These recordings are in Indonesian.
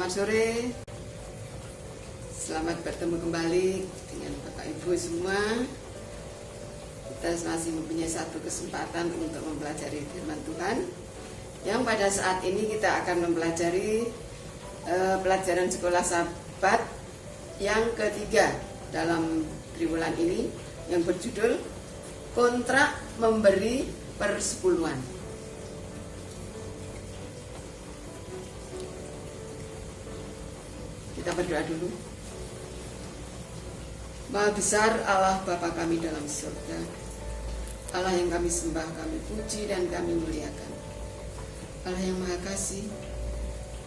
Selamat sore. Selamat bertemu kembali dengan Bapak Ibu semua. Kita masih mempunyai satu kesempatan untuk mempelajari firman Tuhan, yang pada saat ini kita akan mempelajari pelajaran sekolah Sabat yang ketiga dalam triwulan ini, yang berjudul Kontrak Memberi Persepuluhan. Kita berdoa dulu. Maha besar Allah Bapa kami dalam surga, Allah yang kami sembah, kami puji dan kami muliakan, Allah yang maha kasih.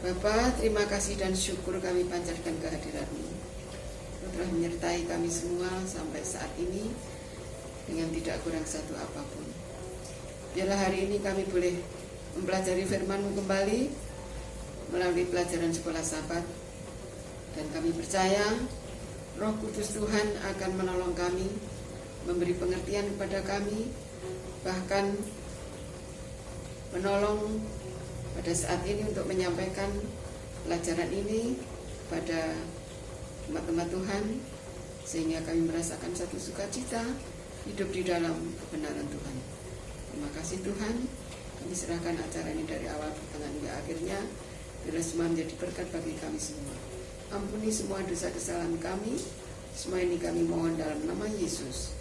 Bapa, terima kasih dan syukur kami panjatkan kehadirat-Mu. Kau telah menyertai kami semua sampai saat ini dengan tidak kurang satu apapun. Biarlah hari ini kami boleh mempelajari firman-Mu kembali melalui pelajaran sekolah Sabat. Dan kami percaya Roh Kudus Tuhan akan menolong kami, memberi pengertian kepada kami, bahkan menolong pada saat ini untuk menyampaikan pelajaran ini pada umat-umat Tuhan, sehingga kami merasakan satu sukacita hidup di dalam kebenaran Tuhan. Terima kasih Tuhan, kami serahkan acara ini dari awal pertengahan hingga akhirnya, biarlah semua menjadi berkat bagi kami semua. Ampuni semua dosa kesalahan kami. Semua ini kami mohon dalam nama Yesus,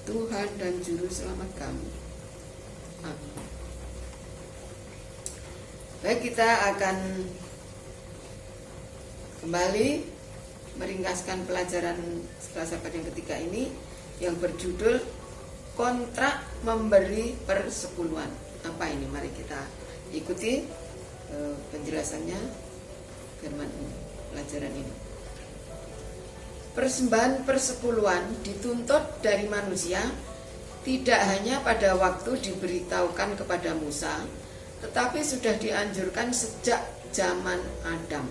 Tuhan dan Juru Selamat kami. Amin. Baik, kita akan kembali meringkaskan pelajaran sekolah Sabat yang ketiga ini, yang berjudul Kontrak Memberi Persepuluhan. Apa ini? Mari kita ikuti penjelasannya firman ini. Pelajaran ini, persembahan persepuluhan dituntut dari manusia tidak hanya pada waktu diberitahukan kepada Musa, tetapi sudah dianjurkan sejak zaman Adam.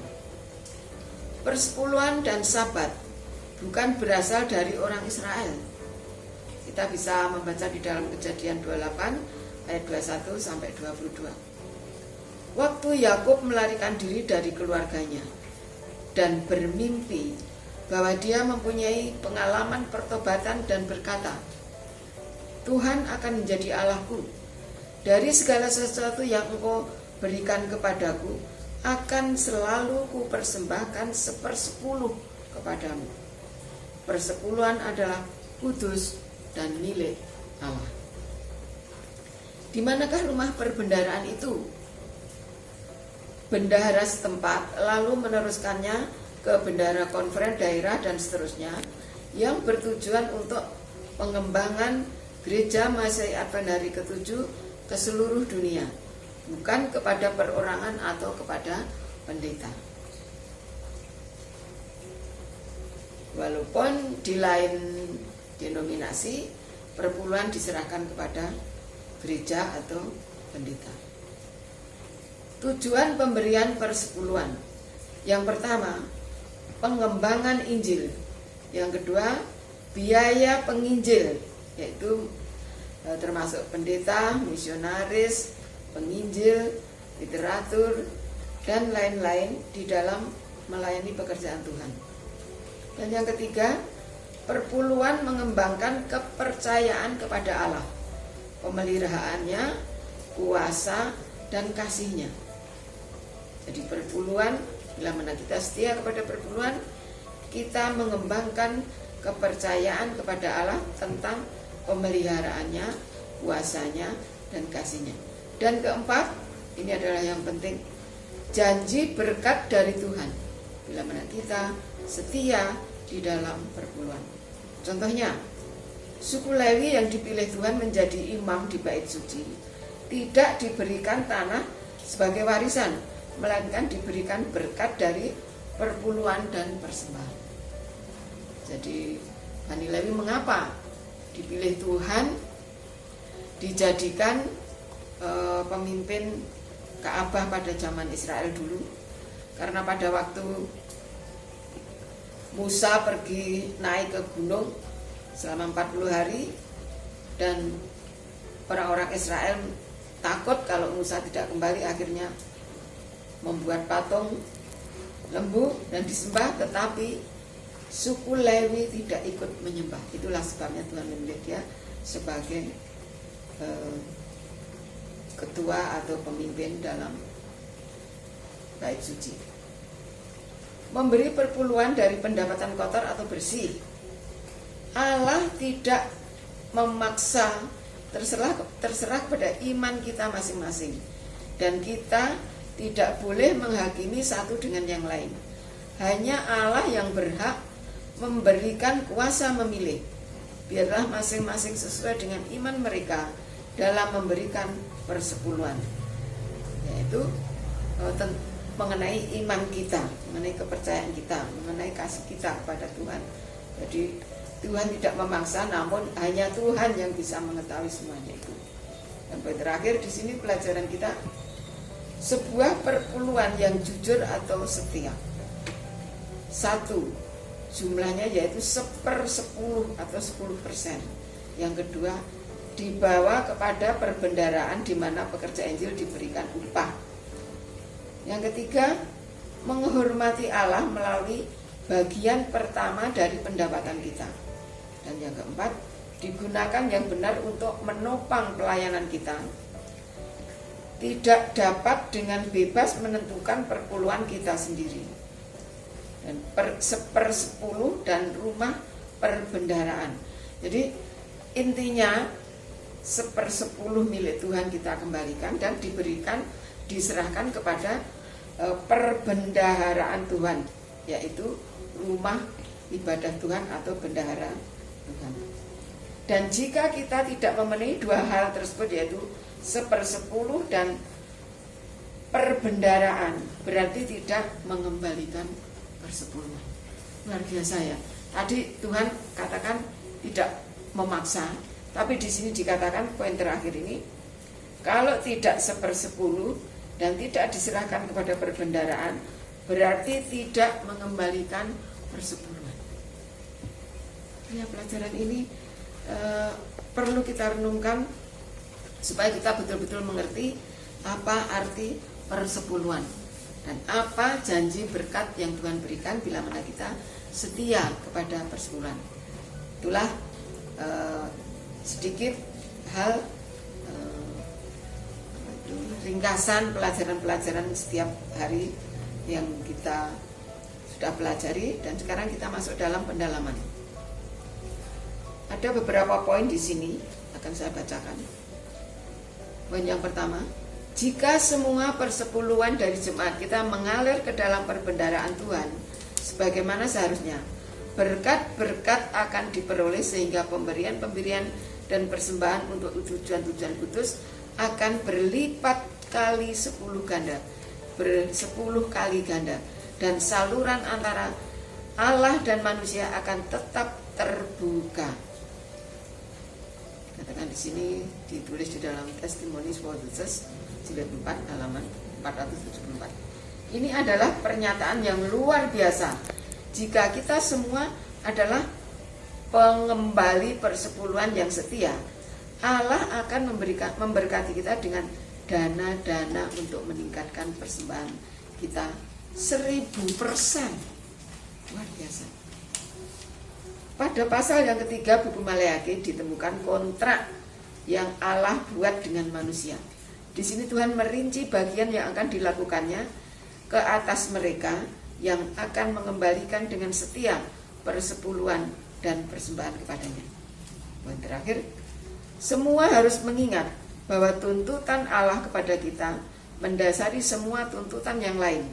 Persepuluhan dan Sabat bukan berasal dari orang Israel. Kita bisa membaca di dalam Kejadian 28 ayat 21 sampai 22. Waktu Yakub melarikan diri dari keluarganya dan bermimpi bahwa dia mempunyai pengalaman pertobatan dan berkata, Tuhan akan menjadi Allahku. Dari segala sesuatu yang Engkau berikan kepadaku, akan selalu kupersembahkan 1/10 kepadamu. Persepuluhan adalah kudus dan milik Allah. Di manakah rumah perbendaharaan itu? Bendahara setempat lalu meneruskannya ke bendahara konferen daerah dan seterusnya, yang bertujuan untuk pengembangan gereja Masehi Advent hari ke-7 ke seluruh dunia, bukan kepada perorangan atau kepada pendeta. Walaupun di lain denominasi, persepuluhan diserahkan kepada gereja atau pendeta. Tujuan pemberian persepuluhan: yang pertama, pengembangan Injil. Yang kedua, biaya penginjil, yaitu termasuk pendeta, misionaris, penginjil, literatur, dan lain-lain di dalam melayani pekerjaan Tuhan. Dan yang ketiga, persepuluhan mengembangkan kepercayaan kepada Allah, pemeliharaannya, kuasa, dan kasih-Nya. Jadi persepuluhan, bila mana kita setia kepada persepuluhan, kita mengembangkan kepercayaan kepada Allah tentang pemeliharaannya, kuasanya, dan kasih-Nya. Dan keempat, ini adalah yang penting, janji berkat dari Tuhan bila mana kita setia di dalam persepuluhan. Contohnya, suku Lewi yang dipilih Tuhan menjadi imam di bait suci tidak diberikan tanah sebagai warisan, melainkan diberikan berkat dari persepuluhan dan persembahan. Jadi Bani Lewi mengapa dipilih Tuhan dijadikan pemimpin Ka'bah pada zaman Israel dulu? Karena pada waktu Musa pergi naik ke gunung selama 40 hari, dan orang-orang Israel takut kalau Musa tidak kembali, akhirnya membuat patung lembu dan disembah, tetapi suku Lewi tidak ikut menyembah. Itulah sebabnya Tuhan memilih dia sebagai ketua atau pemimpin dalam bait suci. Memberi perpuluhan dari pendapatan kotor atau bersih. Allah tidak memaksa, terserah kepada iman kita masing-masing. Dan kita tidak boleh menghakimi satu dengan yang lain. Hanya Allah yang berhak memberikan kuasa memilih. Biarlah masing-masing sesuai dengan iman mereka dalam memberikan persepuluhan, yaitu mengenai iman kita, mengenai kepercayaan kita, mengenai kasih kita kepada Tuhan. Jadi Tuhan tidak memaksa, namun hanya Tuhan yang bisa mengetahui semuanya itu. Dan terakhir di sini pelajaran kita, sebuah perpuluhan yang jujur atau setia. 1, jumlahnya yaitu 1/10 atau 10%. Yang kedua, dibawa kepada perbendaharaan di mana pekerja Injil diberikan upah. Yang ketiga, menghormati Allah melalui bagian pertama dari pendapatan kita. Dan yang keempat, digunakan yang benar untuk menopang pelayanan kita. Tidak dapat dengan bebas menentukan perpuluhan kita sendiri. Dan 1/10 dan rumah perbendaharaan. Jadi intinya 1/10 milik Tuhan kita kembalikan dan diserahkan kepada perbendaharaan Tuhan, yaitu rumah ibadah Tuhan atau bendahara Tuhan. Dan jika kita tidak memenuhi dua hal tersebut, yaitu 1/10 dan perbendaharaan, berarti tidak mengembalikan persepuluhan. Luar biasa ya. Tadi Tuhan katakan tidak memaksa, tapi di sini dikatakan poin terakhir ini, kalau tidak 1/10 dan tidak diserahkan kepada perbendaharaan, berarti tidak mengembalikan persepuluhan. Ya, pelajaran ini perlu kita renungkan supaya kita betul-betul mengerti apa arti persepuluhan dan apa janji berkat yang Tuhan berikan bila mana kita setia kepada persepuluhan. Itulah sedikit hal ringkasan pelajaran-pelajaran setiap hari yang kita sudah pelajari, dan sekarang kita masuk dalam pendalaman. Ada beberapa poin di sini akan saya bacakan. Poin yang pertama, jika semua persepuluhan dari jemaat kita mengalir ke dalam perbendaharaan Tuhan sebagaimana seharusnya, berkat-berkat akan diperoleh sehingga pemberian-pemberian dan persembahan untuk tujuan-tujuan kudus akan berlipat kali 10 ganda, 10 kali ganda, dan saluran antara Allah dan manusia akan tetap terbuka. Katakan di sini ditulis di dalam Testimonies for the Church jilid 4 halaman 474. Ini adalah pernyataan yang luar biasa. Jika kita semua adalah pengembali persepuluhan yang setia, Allah akan memberkati kita dengan dana-dana untuk meningkatkan persembahan kita 1000%. Luar biasa. Pada pasal yang ketiga buku Maleakhi ditemukan kontrak yang Allah buat dengan manusia. Di sini Tuhan merinci bagian yang akan dilakukannya ke atas mereka yang akan mengembalikan dengan setia persepuluhan dan persembahan kepadanya. Poin terakhir, semua harus mengingat bahwa tuntutan Allah kepada kita mendasari semua tuntutan yang lain.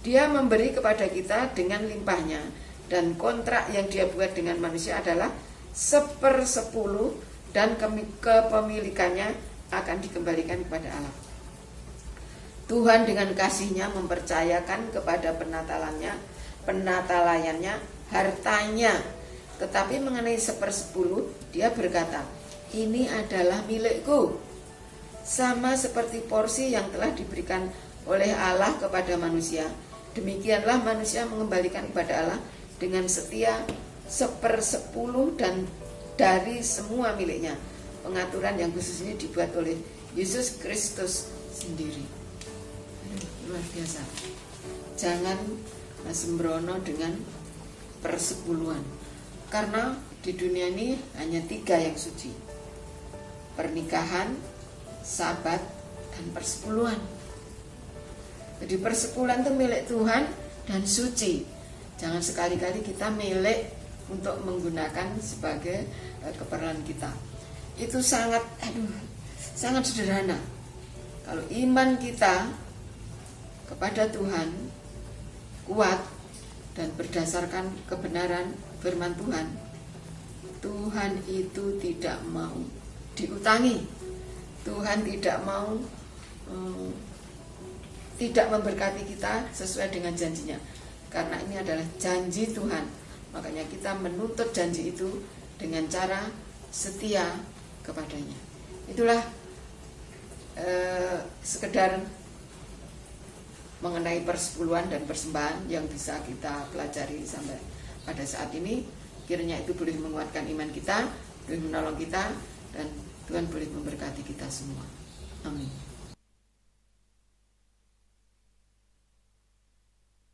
Dia memberi kepada kita dengan limpahnya, dan kontrak yang dia buat dengan manusia adalah 1/10 dan kepemilikannya akan dikembalikan kepada Allah. Tuhan dengan kasih-Nya mempercayakan kepada penata-layannya hartanya, tetapi mengenai 1/10 dia berkata, ini adalah milikku, sama seperti porsi yang telah diberikan oleh Allah kepada manusia. Demikianlah manusia mengembalikan kepada Allah dengan setia 1/10 dan dari semua miliknya. Pengaturan yang khusus ini dibuat oleh Yesus Kristus sendiri. Luar biasa. Jangan sembrono dengan persepuluhan. Karena di dunia ini hanya 3 yang suci: pernikahan, sabat, dan persepuluhan. Jadi persepuluhan itu milik Tuhan dan suci. Jangan sekali-kali kita milik untuk menggunakan sebagai keperluan kita. Itu sangat sederhana. Kalau iman kita kepada Tuhan kuat dan berdasarkan kebenaran firman Tuhan, Tuhan itu tidak mau diutangi. Tuhan tidak mau tidak memberkati kita sesuai dengan janjinya. Karena ini adalah janji Tuhan, makanya kita menuntut janji itu dengan cara setia kepadanya. Itulah sekedar mengenai persepuluhan dan persembahan yang bisa kita pelajari sampai pada saat ini. Kiranya itu boleh menguatkan iman kita, boleh menolong kita, dan Tuhan boleh memberkati kita semua. Amin.